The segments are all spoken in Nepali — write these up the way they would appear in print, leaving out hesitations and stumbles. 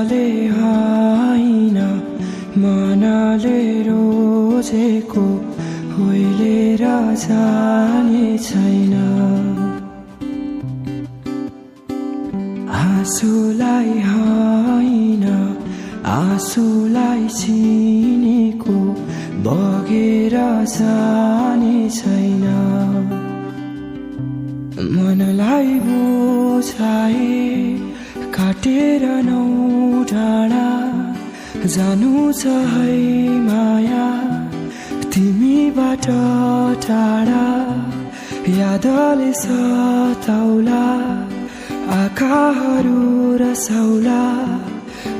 आशाले होइन मनले रोजेको होइलेर जाने छैन। आँसुलाई होइन आँसुलाई चिनेको बगेर जाने छैन। मनलाई बुझाए काटेर नौ डाँडा जानु छ है माया तिमीबाट टाढा। यादले सताउला आँखाहरू रसाउला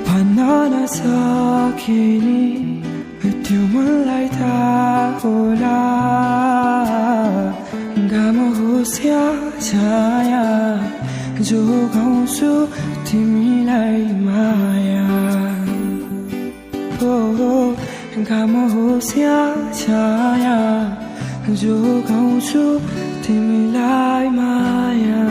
भन्न नसके नि त्यो मनलाई थाहा होला। घाम होस् या छाया जोगाउँछु तिमीलाई माया। घाम होस् या छाया जोगाउँछु तिमीलाई माया।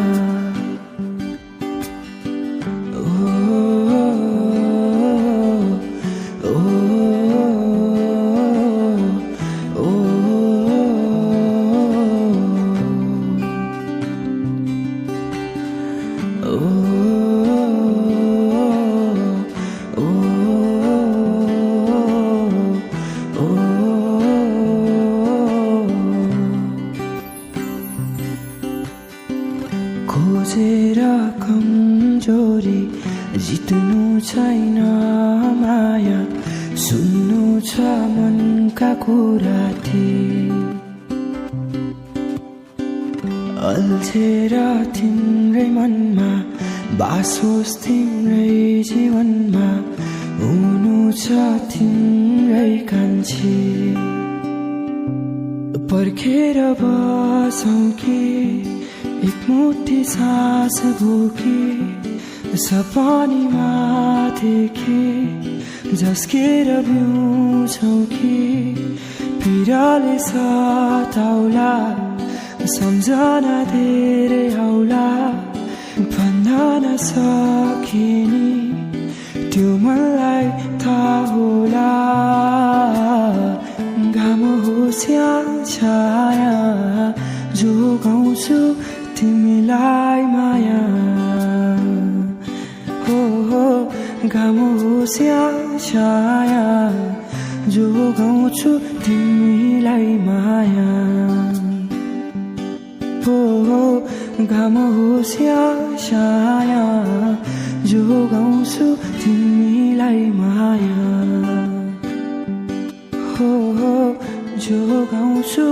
खोजेर कमजोरी जित्नु छैन माया सुन्नु छ मनका कुरा अल्झेर तिम्रै मनमा बास होस् तिम्रै जीवनमा हुनु छ तिम्रै कान्छी। पर्खेर बसौँ कि एक मुठी सास बोके सपनीमा देखे झस्केर बिउँछौँ कि पिराले सताउला सम्झना धेरै आउला भन्न नसके नि त्यो मनलाई थाहा होला। घाम होस् या छाया जोगाउँछु तिमीलाई माया। घाम होस् या छाया जोगाउँछु तिमीलाई माया। घाम होस् या छाया जोगाउँछु तिमीलाई माया। जोगाउँछु